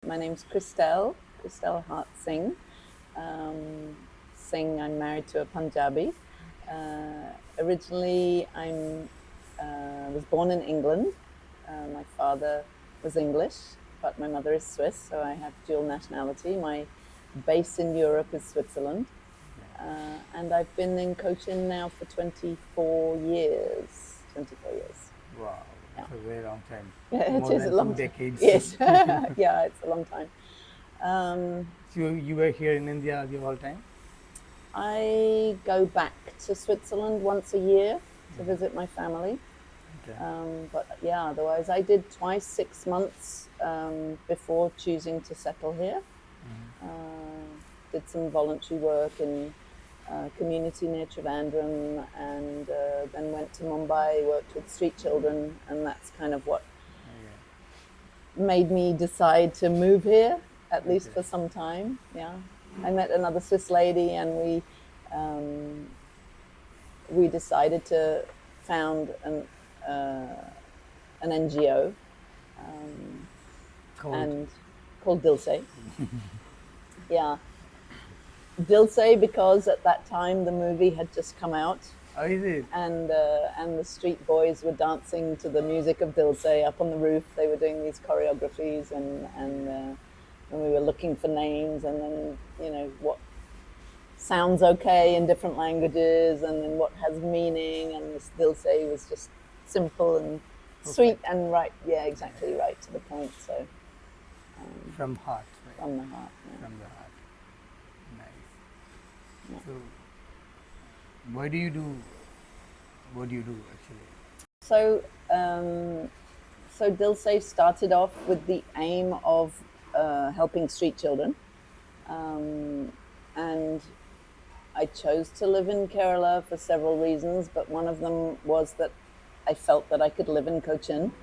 my name's Cristelle Hart Singh. Singh, I'm married to a Punjabi. Originally, I was born in England. My father was English, but my mother is Swiss, so I have dual nationality. My base in Europe is Switzerland. And I've been in coaching now for 24 years. 24 years. Wow, Yeah. that's a very long time. Yeah, More it is than a long 2 time. decades. Yes. Yeah, it's a long time. So you were here in India the whole time? I go back to Switzerland once a year to visit my family. Okay. But yeah, otherwise I did twice 6 months before choosing to settle here. Did some voluntary work in community near Trivandrum, and then went to Mumbai, worked with street children, and that's kind of what made me decide to move here, at least for some time. Yeah, I met another Swiss lady, and we decided to found an NGO called Dilse. Yeah, Dilse, because at that time the movie had just come out. Oh, is it? And the street boys were dancing to the music of Dilse up on the roof. They were doing these choreographies, and we were looking for names, and then what sounds okay in different languages, and then what has meaning. And this Dilse was just simple and sweet and right. Yeah, exactly, right to the point. So from heart. Right? From the heart. Yeah. From the heart. Nice. Yeah. So, what do you do actually? So, so Dilse started off with the aim of helping street children, and I chose to live in Kerala for several reasons, but one of them was that I felt that I could live in Cochin.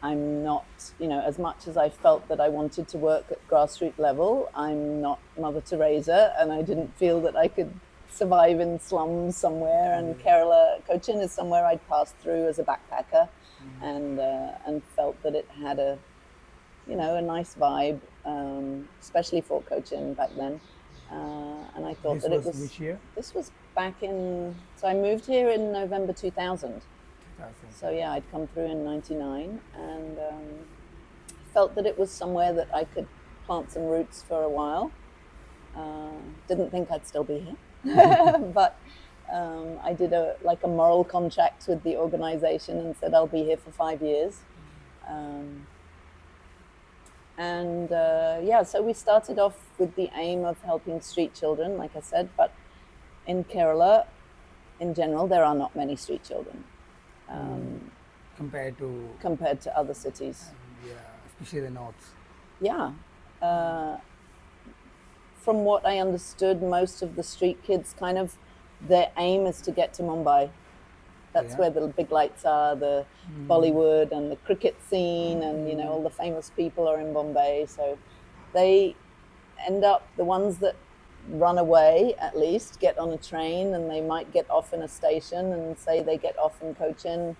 I'm not, as much as I felt that I wanted to work at grassroots level, I'm not Mother Teresa, and I didn't feel that I could survive in slums somewhere. And Kerala, Cochin is somewhere I'd passed through as a backpacker, and felt that it had a nice vibe, especially for Cochin back then. And I thought that it was. Which year? This was back in. So I moved here in November 2000. So yeah, I'd come through in '99, and felt that it was somewhere that I could plant some roots for a while. Didn't think I'd still be here, but I did a moral contract with the organization and said I'll be here for 5 years. So we started off with the aim of helping street children, like I said, but in Kerala, in general, there are not many street children. Compared to other cities. Yeah, especially the north. Yeah. From what I understood, most of the street kids their aim is to get to Mumbai. That's where the big lights are, the Bollywood and the cricket scene, and all the famous people are in Bombay. So they end up, the ones that run away at least, get on a train, and they might get off in a station and say they get off in Cochin.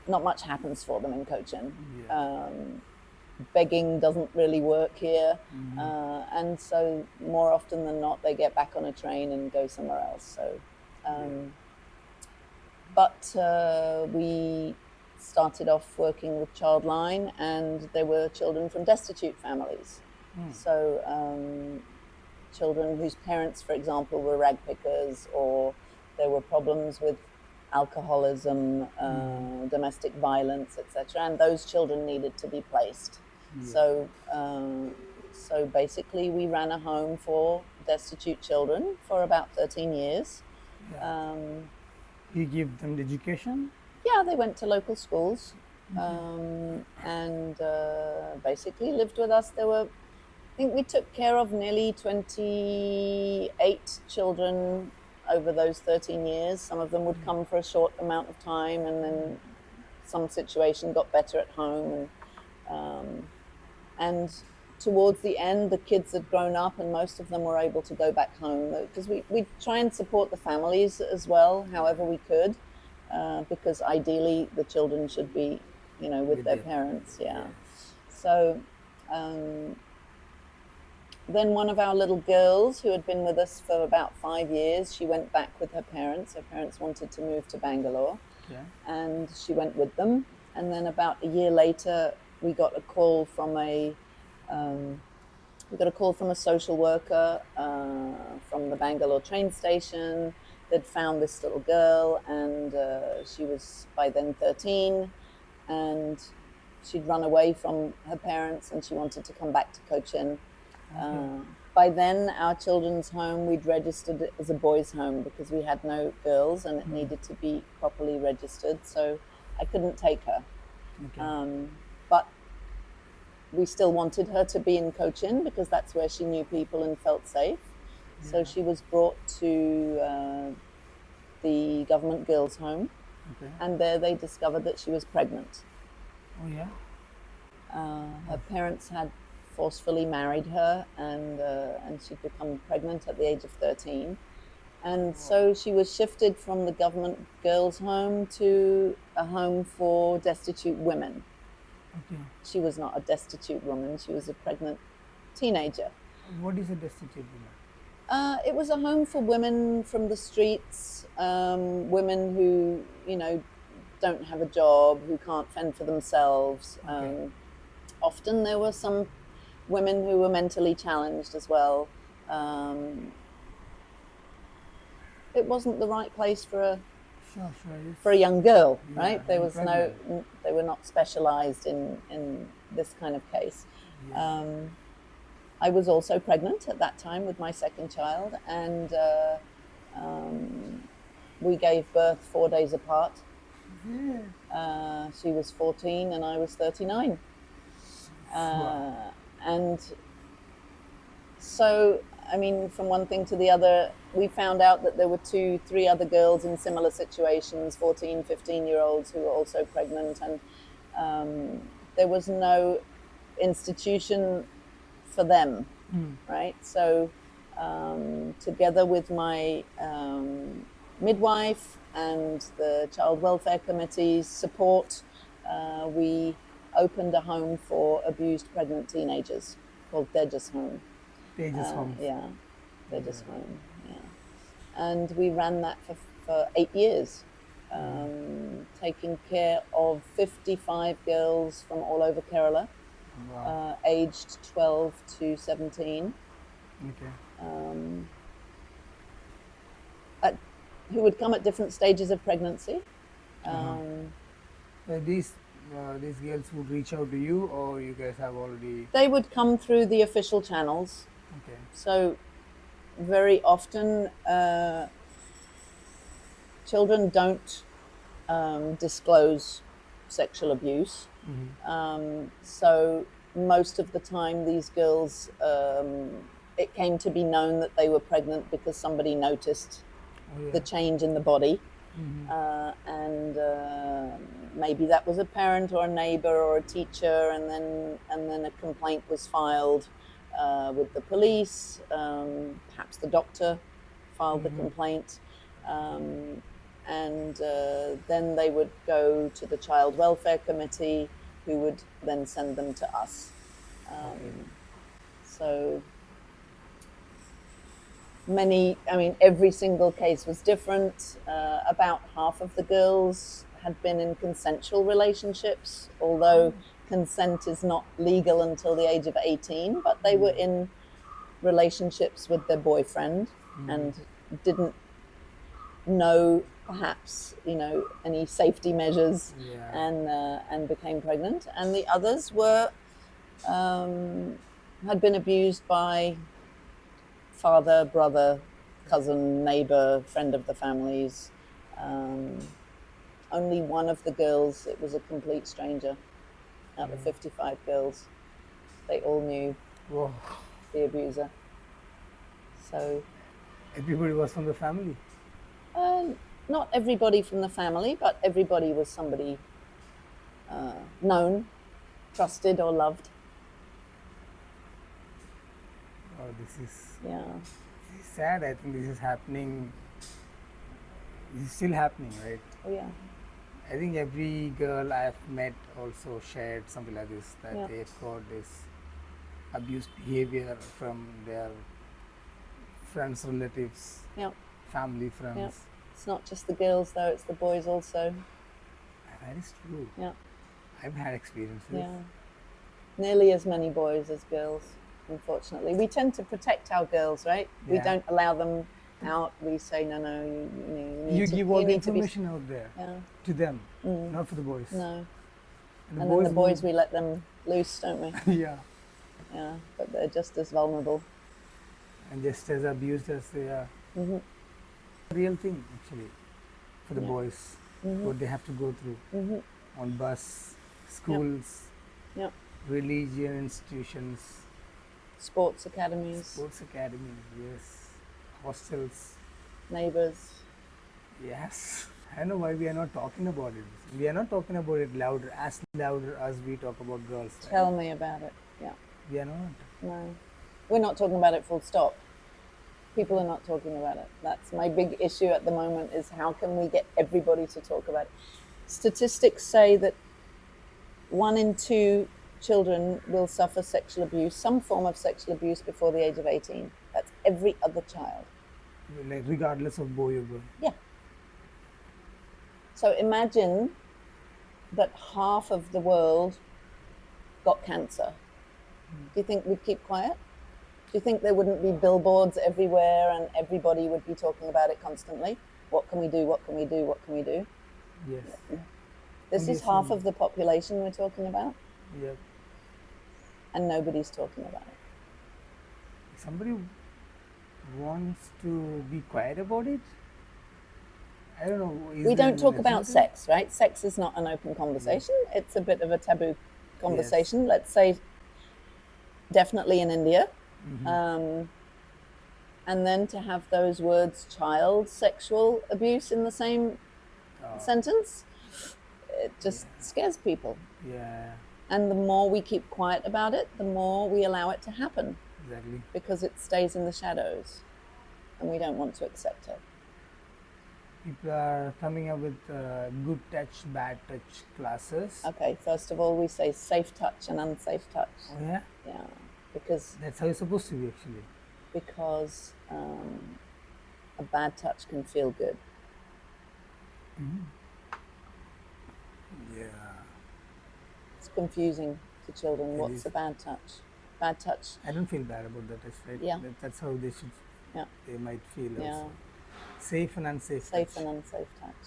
Not much happens for them in Cochin. Yeah. Begging doesn't really work here. And so more often than not, they get back on a train and go somewhere else. So, but we started off working with Childline, and there were children from destitute families. So children whose parents, for example, were rag pickers, or there were problems with alcoholism, domestic violence, etc., and those children needed to be placed. So basically we ran a home for destitute children for about 13 years. You give them the education? Yeah, they went to local schools, and basically lived with us. I think we took care of nearly 28 children over those 13 years. Some of them would come for a short amount of time, and then some situation got better at home. And towards the end, the kids had grown up, and most of them were able to go back home, because we try and support the families as well, however we could, because ideally the children should be with their parents. Yeah. So then one of our little girls who had been with us for about 5 years, she went back with her parents. Her parents wanted to move to Bangalore, and she went with them. And then about a year later, we got a call from a social worker from the Bangalore train station. They'd found this little girl, and she was by then 13, and she'd run away from her parents, and she wanted to come back to Cochin. By then, our children's home, we'd registered it as a boys' home because we had no girls, and it needed to be properly registered. So I couldn't take her. But we still wanted her to be in Cochin because that's where she knew people and felt safe. So she was brought to the government girls' home, and there they discovered that she was pregnant. Oh, yeah? Her parents had forcefully married her, and she'd become pregnant at the age of 13. And so she was shifted from the government girls' home to a home for destitute women. She was not a destitute woman, she was a pregnant teenager. What is a destitute woman? It was a home for women from the streets, women who, don't have a job, who can't fend for themselves. Often there were some women who were mentally challenged as well. It wasn't the right place for a young girl, right? There was they were not specialized in this kind of case. I was also pregnant at that time with my second child, and we gave birth 4 days apart. She was 14 and I was 39. And so, from one thing to the other, we found out that there were 2-3 other girls in similar situations, 14, 15-year-olds who were also pregnant, and there was no institution for them, right? So together with my midwife and the Child Welfare Committee's support, we opened a home for abused pregnant teenagers called Tejas Home. Tejas Home. Yeah, Tejas Home, yeah. And we ran that for 8 years, taking care of 55 girls from all over Kerala, aged 12 to 17. Who would come at different stages of pregnancy. These girls would reach out to you, or you guys have already... They would come through the official channels. So very often children don't disclose sexual abuse. So most of the time these girls, it came to be known that they were pregnant because somebody noticed the change in the body. And maybe that was a parent or a neighbor or a teacher, and then a complaint was filed with the police. Perhaps the doctor filed the complaint, and then they would go to the Child Welfare Committee, who would then send them to us. So every single case was different. About half of the girls had been in consensual relationships, although consent is not legal until the age of 18, but they were in relationships with their boyfriend and didn't know perhaps any safety measures, and became pregnant. And the others were had been abused by father, brother, cousin, neighbor, friend of the family's. Only one of the girls, it was a complete stranger. Out of 55 girls, they all knew the abuser. So everybody was from the family? Not everybody from the family, but everybody was somebody known, trusted, or loved. This is sad. I think this is happening. This is still happening, right? Oh, yeah. I think every girl I've met also shared something like this, that Yeah. they've got this abuse behavior from their friends, relatives, Yeah. family friends. Yeah. It's not just the girls though, it's the boys also. That is true. Yeah. I've had experiences. Yeah. Nearly as many boys as girls, unfortunately. We tend to protect our girls, right? We Yeah. don't allow them out. We say, no, you need You to, give all you the need to be. information out there Yeah. to them, not for the boys. No. And And then the boys, will- we let them loose, don't we? yeah, Yeah. But they're just as vulnerable. and just as abused as they are. Real thing actually for the boys, what they have to go through on bus, schools, Yeah. religion institutions, Sports academies, sports academies, yes, hostels, neighbors. yes. I don't know why we are not talking about it. We are not talking about it louder as we talk about girls. Right? Tell me about it. Yeah. We are not. No. We're not talking about it full stop. People are not talking about it. That's my big issue at the moment, is how can we get everybody to talk about it? Statistics say that 1 in 2 children will suffer sexual abuse, some form of sexual abuse, before the age of 18. That's every other child. Like regardless of boy or girl. Yeah. So imagine that half of the world got cancer. Do you think we'd keep quiet? Do you think there wouldn't be billboards everywhere and everybody would be talking about it constantly? What can we do? What can we do? What can we do? Yes. This is half of the population we're talking about, Yep. and nobody's talking about it. Somebody wants to be quiet about it. I don't know. We don't talk about sex, right? Sex is not an open conversation. It's a bit of a taboo conversation. Let's say definitely in India. And then to have those words, child sexual abuse, in the same sentence, it just scares people. Yeah. And the more we keep quiet about it, the more we allow it to happen. Exactly. Because it stays in the shadows and we don't want to accept it. People are coming up with good touch, bad touch classes. Okay, first of all, we say safe touch and unsafe touch. Oh yeah? Yeah, because that's how it's supposed to be actually. Because a bad touch can feel good. Yeah. It's confusing to children. What's a bad touch? Bad touch. I don't feel bad about that. Right? Yeah. That's how they should. Yeah. They might feel yeah. also. Safe and unsafe. Safe touch. and unsafe touch.